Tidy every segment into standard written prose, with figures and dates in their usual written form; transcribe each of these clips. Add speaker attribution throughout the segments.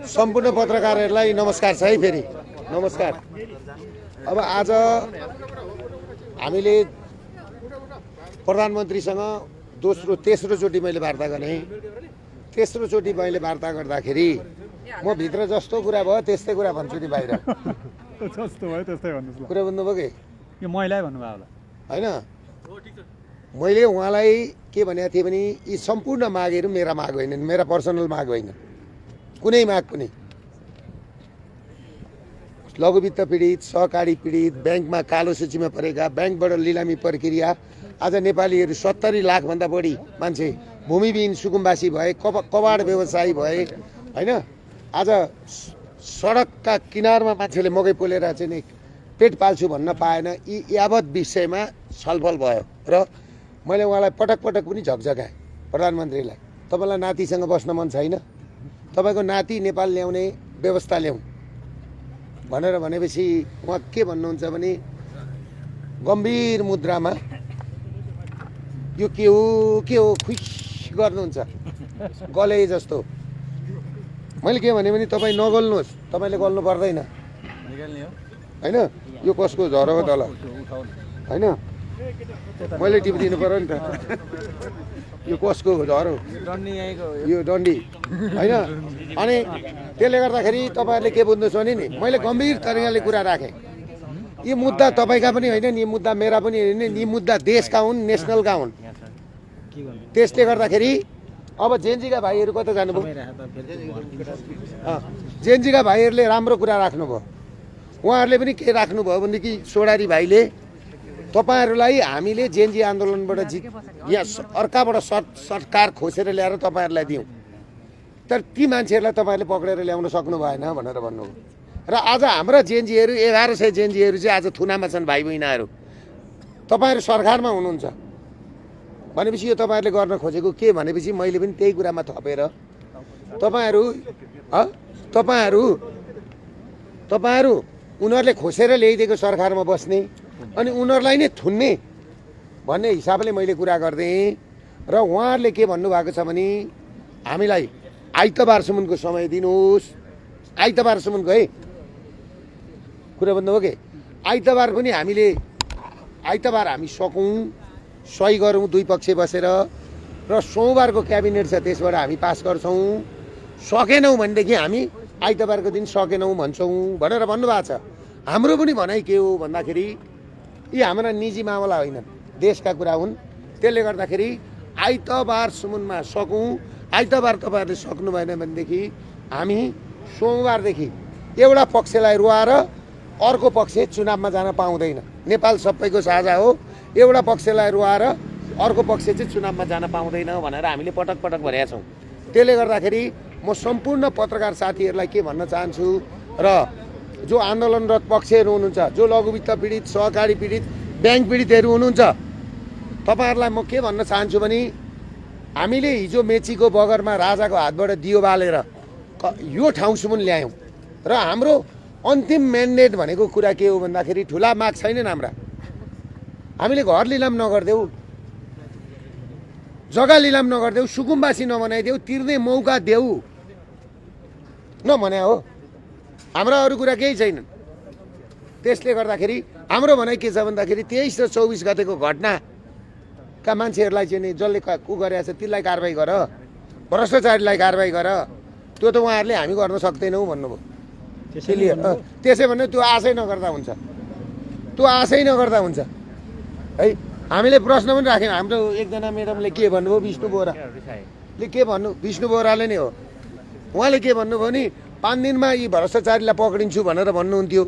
Speaker 1: सम्पूर्ण पत्रकारहरूलाई नमस्कार छ है। फेरि नमस्कार। अब आज हामीले प्रधानमन्त्रीसँग तेस्रोचोटि मैले वार्ता गरेँ। तेस्रोचोटि मैले वार्ता गर्दाखेरि म भित्र जस्तो कुरा भयो त्यस्तै कुरा भन्छु नि बाहिर।
Speaker 2: जस्तो भयो त्यस्तै भन्नुस् ल।
Speaker 1: कुरा बुझ्नुभयो कि
Speaker 2: यो महिलै भन्नुभयो होला
Speaker 1: हैन? मैले उहाँलाई के भनेको थिएँ भने यी सम्पूर्ण मागहरू मेरा माग होइनन्, मेरा पर्सनल माग होइन, कुनै माग पनि। लघुवित्त पीडित, सहकारी पीडित, ब्याङ्कमा कालो सूचीमा परेका, ब्याङ्कबाट लिलामी प्रक्रिया, आज नेपालीहरू 70 लाखभन्दा बढी मान्छे भूमिविहीन सुकुम्बासी भए, कबाड व्यवसायी भए हैन? आज सडकका किनारमा मान्छेले मकै पोलेर चाहिँ नि पेट पाल्छु भन्न पाएन। यी यावत विषयमा छलफल भयो र मैले उहाँलाई पटक पटक पनि झकझकाएँ प्रधानमन्त्रीलाई। तपाईँलाई नातिसँग बस्न मन छैन? तपाईँको नाति नेपाल ल्याउने व्यवस्था ल्याउँ भनेर भनेपछि उहाँ के भन्नुहुन्छ भने गम्भीर मुद्रामा यो के हो खुस गर्नुहुन्छ गले जस्तो। मैले के भने तपाईँ नगल्नुहोस्, तपाईँले गल्नु पर्दैन होइन? यो कसको झरो हो तल होइन? मैले टिपिदिनु पर्यो नि त। यो कसको झरो? यो डन्डी होइन? अनि त्यसले गर्दाखेरि तपाईँहरूले के बुझ्नुहोस् भने नि मैले गम्भीर तरिकाले कुरा राखेँ। यी मुद्दा तपाईँका पनि होइन, यी मुद्दा मेरा पनि होइन, यी मुद्दा देशका हुन्, नेसनलका हुन्। त्यसले गर्दाखेरि अब जेएनजीका भाइहरू कता जानुभयो? जेएनजीका भाइहरूले राम्रो कुरा राख्नुभयो। उहाँहरूले पनि के राख्नुभयो भनेदेखि सोडारी भाइले तपाईँहरूलाई हामीले जेएनजी आन्दोलनबाट यहाँ अर्काबाट सरकार खोसेर ल्याएर तपाईँहरूलाई दियौँ, तर ती मान्छेहरूलाई तपाईँहरूले पक्रेर ल्याउन सक्नु भएन भनेर भन्नुभयो। र आज हाम्रा जेएनजीहरू 1100 जेएनजीहरू चाहिँ आज थुनामा छन् भाइ बहिनीहरू। तपाईँहरू सरकारमा हुनुहुन्छ भनेपछि यो तपाईँहरूले गर्न खोजेको के भनेपछि मैले पनि त्यही कुरामा थपेर तपाईँहरू उनीहरूले खोसेर ल्याइदिएको सरकारमा बस्ने अनि उनीहरूलाई नै थुन्ने भन्ने हिसाबले मैले कुरा गरिदिएँ। र उहाँहरूले के भन्नुभएको छ भने हामीलाई आइतबारसम्मको समय दिनुहोस्। आइतबारसम्मको है कुरा भन्नुभयो कि आइतबार पनि आइतबार हामी सकौँ, सही गरौँ दुई पक्ष बसेर, र सोमबारको क्याबिनेट छ त्यसबाट हामी पास गर्छौँ। सकेनौँ भनेदेखि हामी आइतबारको दिन सकेनौँ भन्छौँ भनेर भन्नुभएको छ। हाम्रो पनि भनाइ के हो भन्दाखेरि यी हाम्रा निजी मामला होइनन्, देशका कुरा हुन्। त्यसले गर्दाखेरि आइतबारसम्ममा सकौँ। आइतबार तपाईँहरूले सक्नु भएन भनेदेखि हामी सोमबारदेखि एउटा पक्षलाई रुवाएर अर्को पक्ष चुनावमा जान पाउँदैन। नेपाल सबैको साझा हो, एउटा पक्षलाई रुवाएर अर्को पक्ष चाहिँ चुनावमा जान पाउँदैन भनेर हामीले पटक पटक भनेका छौँ। त्यसले गर्दाखेरि म सम्पूर्ण पत्रकार साथीहरूलाई के भन्न चाहन्छु, र जो आन्दोलनरत पक्षहरू हुनुहुन्छ, जो लघुवित्त पीडित, सहकारी पीडित, ब्याङ्क पीडितहरू हुनुहुन्छ, तपाईँहरूलाई म के भन्न चाहन्छु भने हामीले हिजो मेचीको बगरमा राजाको हातबाट दियो बालेर यो ठाउँसम्म ल्यायौँ। र हाम्रो अन्तिम म्यान्डेट भनेको कुरा के हो भन्दाखेरि ठुला माग छैनन् हाम्रा। हामीले घर लिलाम नगरिदेऊ, जग्गा लिलाम नगरिदेऊ, सुकुम्बासी नबनाइदेऊ, तिर्ने मौका देऊ नभने हो। हाम्रा अरू कुरा केही छैनन्। त्यसले गर्दाखेरि हाम्रो भनाइ के छ भन्दाखेरि 23 र 24 गतेको घटनाका मान्छेहरूलाई चाहिँ नि जसले उ गरेको छ त्यसलाई कारवाही गर, भ्रष्टाचारीलाई कारवाही गर। त्यो त उहाँहरूले हामी गर्न सक्दैनौँ भन्नुभयो। त्यसै भने त्यो आशै नगर्दा हुन्छ, त्यो आशै नगर्दा हुन्छ है। हामीले प्रश्न पनि राख्यौँ। हाम्रो एकजना म्याडमले के भन्नुभयो, विष्णु बोराले के भन्नु, विष्णु बोराले नै हो, उहाँले के भन्नुभयो नि 5 दिनमा यी भ्रष्टाचारीलाई पक्रिन्छु भनेर भन्नुहुन्थ्यो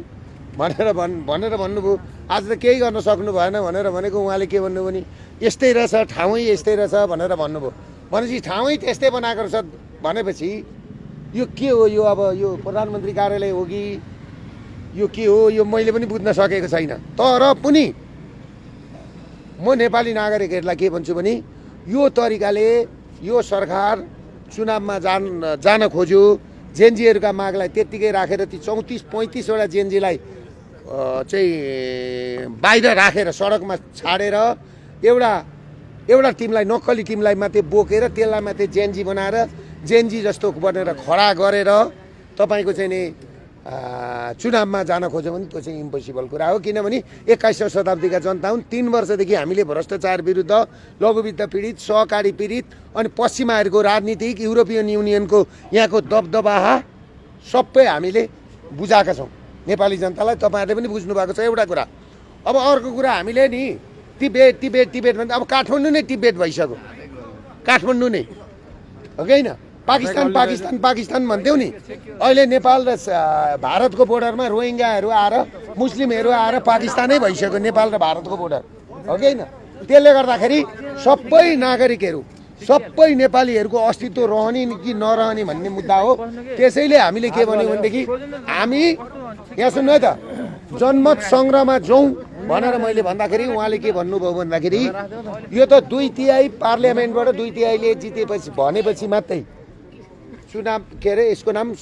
Speaker 1: भनेर भन्नुभयो। आज त केही गर्न सक्नु भएन भनेर भनेको उहाँले के भन्नुभयो भने यस्तै रहेछ, ठाउँै यस्तै रहेछ भनेर भन्नुभयो। भनेपछि ठाउँै त्यस्तै बनाएको रहेछ भनेपछि यो के हो? यो अब यो प्रधानमन्त्री कार्यालय हो कि यो के हो? यो मैले पनि बुझ्न सकेको छैन। तर पनि म नेपाली नागरिकहरूलाई के भन्छु भने यो तरिकाले यो सरकार चुनावमा जान खोज्यो। जेएनजीहरूका मागलाई त्यत्तिकै राखेर ती 34-35 वटा जेएनजीलाई चाहिँ बाहिर राखेर सडकमा छाडेर एउटा टिमलाई, नक्कली टिमलाई मात्रै बोकेर त्यसलाई मात्रै जेएनजी बनाएर जेएनजी जस्तो बनेर खडा गरेर तपाईँको चाहिँ नि चुनावमा जान खोज्यो भने त्यो चाहिँ इम्पोसिबल कुरा हो। किनभने 21औं शताब्दीका जनता हुन्। 3 वर्षदेखि हामीले भ्रष्टाचार विरुद्ध, लघुवित्त पीडित, सहकारी पीडित अनि पश्चिमाहरूको राजनीतिक, युरोपियन युनियनको यहाँको दबदबा सबै हामीले बुझाएका छौँ नेपाली जनतालाई। तपाईँहरूले पनि बुझ्नु भएको छ एउटा कुरा। अब अर्को कुरा हामीले नि तिब्बत भन्दा अब काठमाडौँ नै तिब्बत भइसक्यो। काठमाडौँ नै हो कि होइन? पाकिस्तान भन्थ्यौ नि, अहिले नेपाल र भारतको बोर्डरमा रोहिङ्गाहरू आएर, मुस्लिमहरू आएर पाकिस्तानै भइसक्यो नेपाल र भारतको बोर्डर, हो कि होइन? त्यसले गर्दाखेरि सबै नागरिकहरू, सबै नेपालीहरूको अस्तित्व रहने कि नरहने भन्ने मुद्दा हो। त्यसैले हामीले के भन्यो भनेदेखि हामी यहाँ सुन्नु है त, जनमत सङ्ग्रहमा जाउँ भनेर मैले भन्दाखेरि उहाँले के भन्नुभयो भन्दाखेरि यो त 2/3 पार्लियामेन्टबाट 2/3ले जितेपछि भनेपछि मात्रै चुनाव के अरे यसको नाम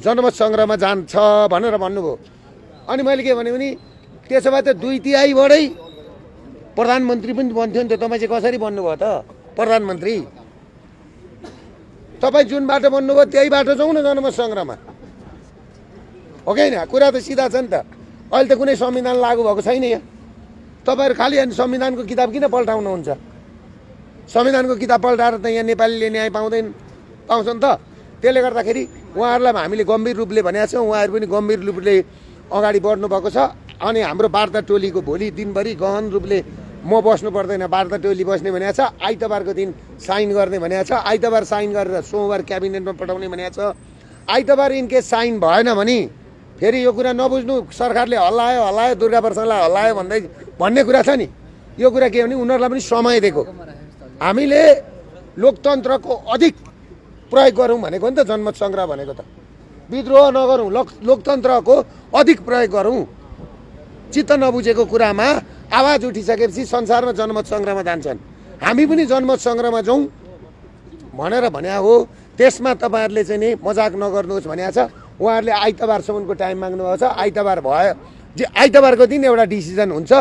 Speaker 1: जनमत सङ्ग्रहमा जान्छ भनेर भन्नुभयो। अनि मैले के भने त्यसो भए त 2/3बाटै प्रधानमन्त्री पनि बन्थ्यो नि त। तपाईँ चाहिँ कसरी बन्नुभयो त प्रधानमन्त्री? तपाईँ जुन बाटो बन्नुभयो त्यही बाटो जाउँ न जनमत सङ्ग्रहमा, हो कि होइन? कुरा त सिधा छ नि त। अहिले त कुनै संविधान लागू भएको छैन यहाँ। तपाईँहरू खालि अनि संविधानको किताब किन पल्टाउनुहुन्छ? संविधानको किताब पल्टाएर त यहाँ नेपालीले न्याय पाउँछन् त। त्यसले गर्दाखेरि उहाँहरूलाई हामीले गम्भीर रूपले भनेको छौँ। उहाँहरू पनि गम्भीर रूपले अगाडि बढ्नु भएको छ। अनि हाम्रो वार्ता टोलीको भोलि दिनभरि गहन रूपले म बस्नु पर्दैन, वार्ता टोली बस्ने भनेको छ। आइतबारको दिन साइन गर्ने भनेको छ। आइतबार साइन गरेर सोमबार क्याबिनेटमा पठाउने भनेको छ। आइतबार इनकेस साइन भएन भने फेरि यो कुरा नबुझ्नु, सरकारले हल्लायो दुर्गा प्रसादलाई हल्लायो भन्ने कुरा छ नि। यो कुरा के भने उनीहरूलाई पनि समय दिएको। हामीले लोकतन्त्रको अधिक प्रयोग गरौँ भनेको नि त जनमत सङ्ग्रह भनेको त। विद्रोह नगरौँ, लोकतन्त्रको अधिक प्रयोग गरौँ। चित्त नबुझेको कुरामा आवाज उठिसकेपछि संसारमा जनमत सङ्ग्रहमा जान्छन्। हामी पनि जनमत सङ्ग्रहमा जाउँ भनेर भने हो। त्यसमा तपाईँहरूले चाहिँ नि मजाक नगर्नुहोस् भनेको छ। उहाँहरूले आइतबारसम्मको टाइम माग्नुभएको छ। आइतबार भयो, आइतबारको दिन एउटा डिसिजन हुन्छ।